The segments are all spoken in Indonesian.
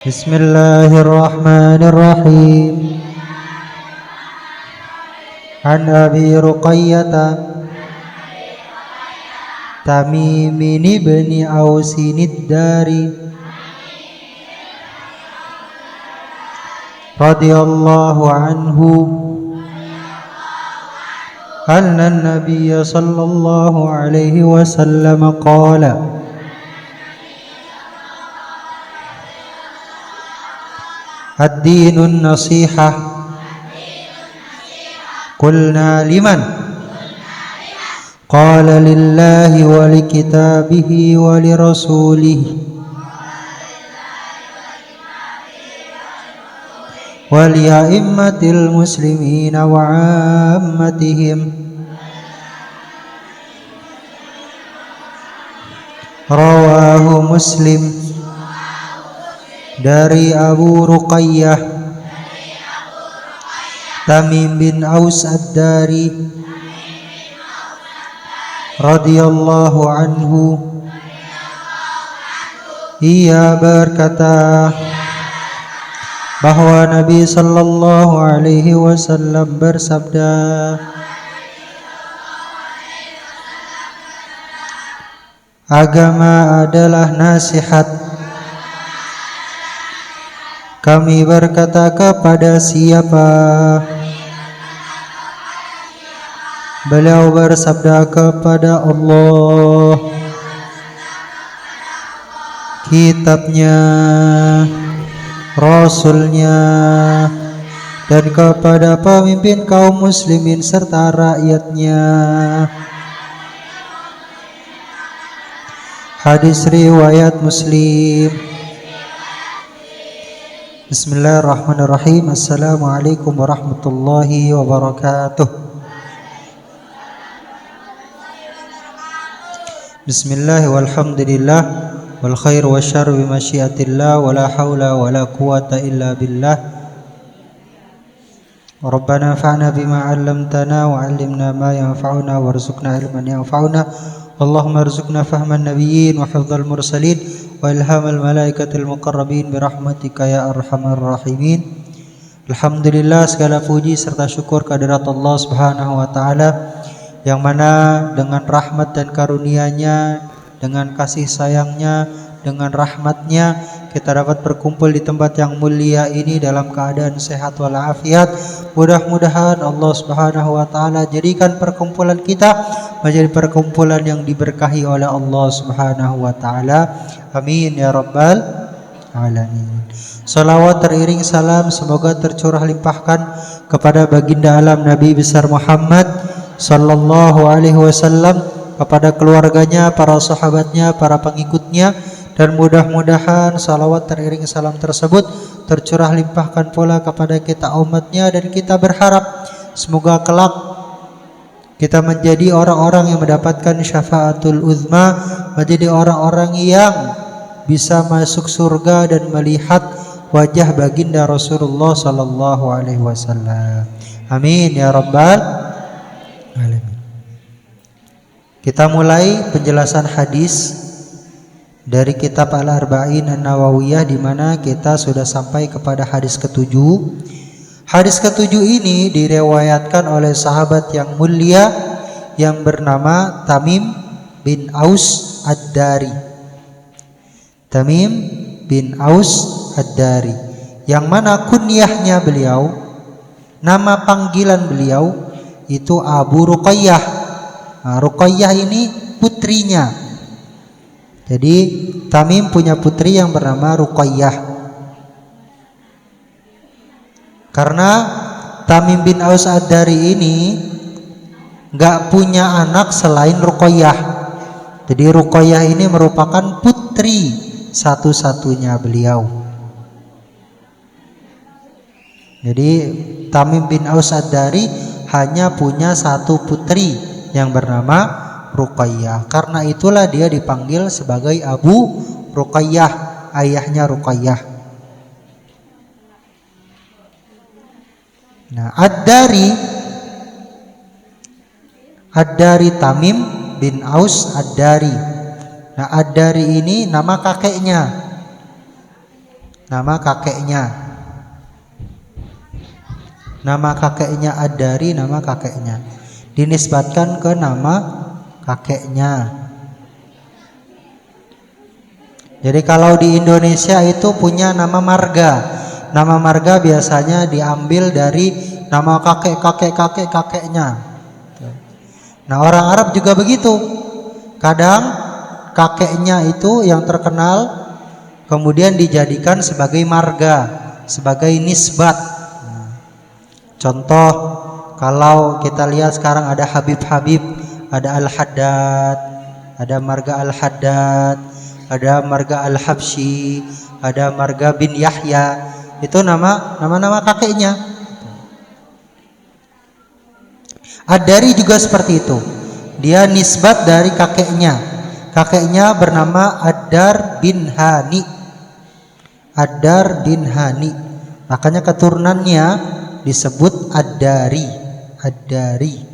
Bismillahirrahmanirrahim. An Abi Ruqayyah Tamim bin Ausin ad-Dari radhiyallahu anhu anna an-nabiy sallallahu alaihi wasallam qala ad-dinun nasihah. Qulna liman? Qala lillahi wa likitabihi wa lirasulihi wa li'a'immatil muslimina wa 'ammatihim. Rawahu Muslim. Dari Abu Ruqayyah Tamim bin Aus ad-Dari radhiyallahu anhu, ia berkata bahwa Nabi sallallahu alaihi wasallam bersabda, agama adalah nasihat. Kami berkata, kepada siapa? Beliau bersabda, kepada Allah, kitabnya, rasulnya, dan kepada pemimpin kaum muslimin serta rakyatnya. Hadis riwayat Muslim. Bismillahirrahmanirrahim. Assalamualaikum warahmatullahi wabarakatuh. Bismillah walhamdulillah wal khair wa syarr bi masyiatillah wa la haula wa la quwata illa billah. Rabbana fa'na bima 'allamtana wa 'allimna ma yanfa'una warzuqna ilman yanfa'una. Allahumma arzuqna fahman nabiyyin wa hifdzal mursalin wa ilhamal malaikatil muqarrabin birahmatika ya arhamar rahimin. Alhamdulillah, segala puji serta syukur kehadirat Allah Subhanahu wa taala yang mana dengan rahmat dan karunia-Nya, dengan kasih sayang-Nya, dengan rahmat-Nya kita dapat berkumpul di tempat yang mulia ini dalam keadaan sehat walafiat. Mudah-mudahan Allah Subhanahu wa taala jadikan perkumpulan kita menjadi perkumpulan yang diberkahi oleh Allah Subhanahu wa taala. Amin ya rabbal alamin. Salawat teriring salam semoga tercurah limpahkan kepada baginda alam Nabi besar Muhammad sallallahu alaihi wasallam, kepada keluarganya, para sahabatnya, para pengikutnya, dan mudah-mudahan salawat teriring salam tersebut tercurah limpahkan pula kepada kita umatnya, dan kita berharap semoga kelak kita menjadi orang-orang yang mendapatkan syafaatul uzma, menjadi orang-orang yang bisa masuk surga dan melihat wajah baginda Rasulullah sallallahu alaihi wasallam. Amin ya rabbal alamin. Kita mulai penjelasan hadis dari kitab Al-Arba'in An-Nawawiyah, di mana kita sudah sampai kepada hadis ke-7. Hadis ke-7 ini diriwayatkan oleh sahabat yang mulia yang bernama Tamim bin Aus ad-Dari. Tamim bin Aus ad-Dari, yang mana kunyahnya beliau, nama panggilan beliau itu Abu Ruqayyah. Nah, Ruqayyah ini putrinya. Jadi Tamim punya putri yang bernama Ruqayyah. Karena Tamim bin Aus ad-Dari ini gak punya anak selain Ruqayyah. Jadi Ruqayyah ini merupakan putri satu-satunya beliau. Jadi Tamim bin Aus ad-Dari hanya punya satu putri yang bernama Ruqayyah. Karena itulah dia dipanggil sebagai Abu Ruqayyah, ayahnya Ruqayyah. Nah, Ad-Dari Tamim bin Aus ad-Dari. Nah, ad-Dari ini nama kakeknya. nama kakeknya. Nama kakeknya Ad-Dari, nama kakeknya. Dinisbatkan ke nama kakeknya. Jadi kalau di Indonesia itu punya nama marga. Nama marga biasanya diambil dari nama kakeknya. Nah, orang Arab juga begitu. Kadang kakeknya itu yang terkenal kemudian dijadikan sebagai marga, sebagai nisbat. Contoh, kalau kita lihat sekarang ada Habib-Habib, ada Al-Haddad, ada marga Al-Haddad, ada marga Al-Habsyi, ada marga bin Yahya. Itu nama-nama kakeknya. Ad-Dari juga seperti itu. Dia nisbat dari kakeknya. Kakeknya bernama Ad-Dar bin Hani. Ad-Dar bin Hani. Makanya keturunannya disebut Ad-Dari. Ad-Dari.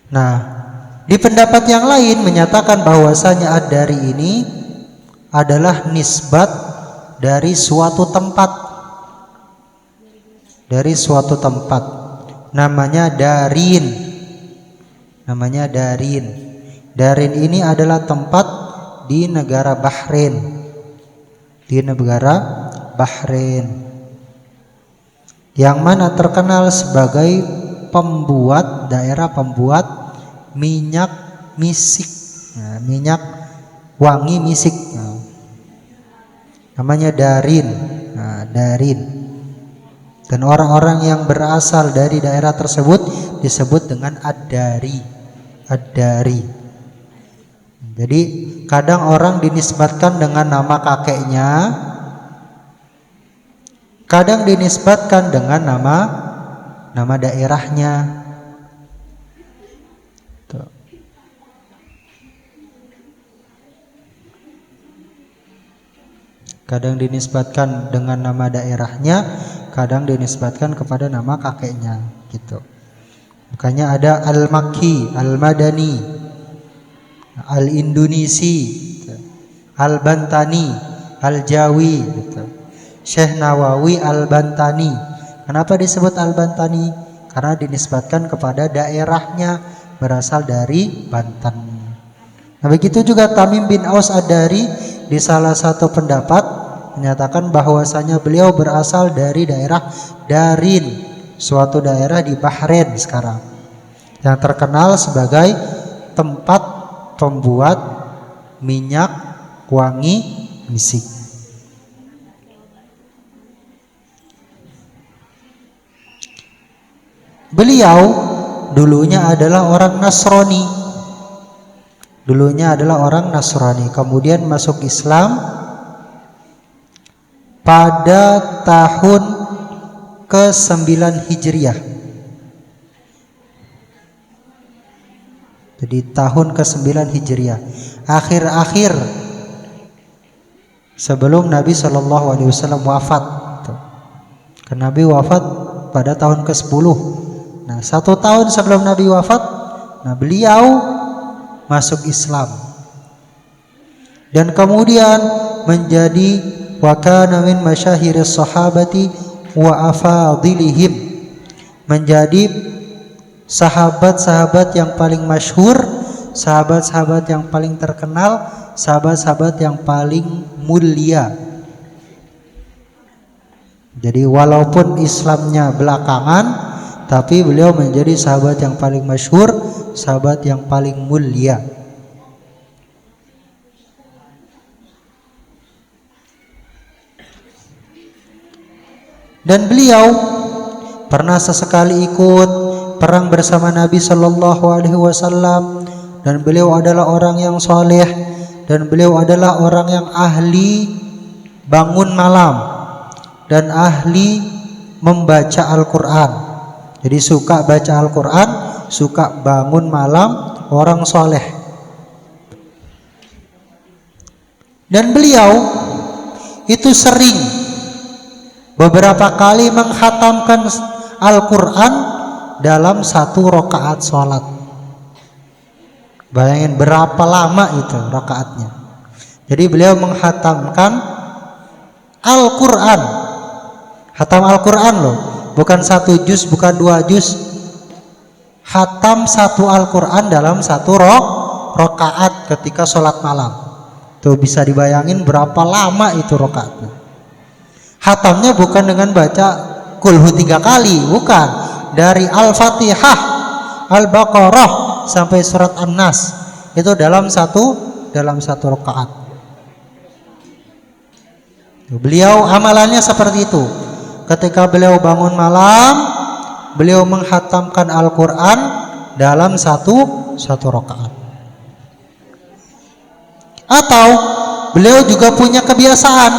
Nah, di pendapat yang lain menyatakan bahwasanya Ad-Dari ini adalah nisbat dari suatu tempat. Dari suatu tempat. Namanya Darin. Namanya Darin. Darin ini adalah tempat di negara Bahrain. Di negara Bahrain. Yang mana terkenal sebagai daerah pembuat minyak misik, nah, minyak wangi misik. Nah, namanya Darin. Nah, Darin. Dan orang-orang yang berasal dari daerah tersebut disebut dengan Ad-Dari. Ad-Dari. Jadi kadang orang dinisbatkan dengan nama kakeknya, kadang dinisbatkan dengan nama daerahnya. Tuh. Kadang dinisbatkan dengan nama daerahnya, kadang dinisbatkan kepada nama kakeknya, gitu. Makanya ada Al-Makki, Al-Madani, Al-Indonesi, Al-Bantani, Al-Jawi, gitu. Syekh Nawawi Al-Bantani. Kenapa disebut Al-Bantani? Karena dinisbatkan kepada daerahnya, berasal dari Banten. Nah, begitu juga Tamim bin Aus Ad-Dari di salah satu pendapat menyatakan bahwasanya beliau berasal dari daerah Darin, suatu daerah di Bahrain sekarang, yang terkenal sebagai tempat pembuat minyak wangi misik. Beliau dulunya adalah orang Nasrani. Dulunya adalah orang Nasrani, kemudian masuk Islam pada tahun ke-9 Hijriah. Jadi tahun ke-9 Hijriah, akhir-akhir sebelum Nabi SAW wafat. Karena Nabi wafat pada tahun ke-10. Nah, 1 tahun sebelum Nabi wafat, nah beliau masuk Islam. Dan kemudian menjadi wa kana min masyahiris sahabati wa afadilihim, menjadi sahabat-sahabat yang paling masyhur, sahabat-sahabat yang paling terkenal, sahabat-sahabat yang paling mulia. Jadi walaupun Islamnya belakangan, tapi beliau menjadi sahabat yang paling masyhur, sahabat yang paling mulia. Dan beliau pernah sesekali ikut perang bersama Nabi Shallallahu Alaihi Wasallam, dan beliau adalah orang yang soleh, dan beliau adalah orang yang ahli bangun malam dan ahli membaca Al-Quran. Jadi suka baca Al-Quran, suka bangun malam, orang soleh. Dan beliau itu sering beberapa kali menghatamkan Al-Quran dalam satu rakaat sholat. Bayangin berapa lama itu rakaatnya. Jadi beliau menghatamkan Al-Quran, hatam Al-Quran loh, bukan 1 juz, bukan 2 juz, hatam satu Al-Quran dalam satu rakaat ketika sholat malam. Tuh bisa dibayangin berapa lama itu rakaatnya. Hatamnya bukan dengan baca kulhu 3 kali, bukan, dari Al-Fatihah, Al-Baqarah sampai surat An-Nas, itu dalam satu rakaat. Beliau amalannya seperti itu. Ketika beliau bangun malam, beliau menghatamkan Al-Quran dalam satu rakaat. Atau beliau juga punya kebiasaan,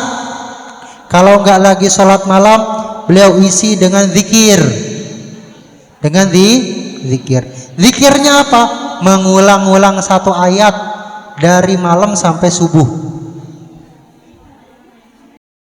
kalau nggak lagi sholat malam, beliau isi dengan zikir. Dengan zikir. Zikirnya apa? Mengulang-ulang satu ayat dari malam sampai subuh.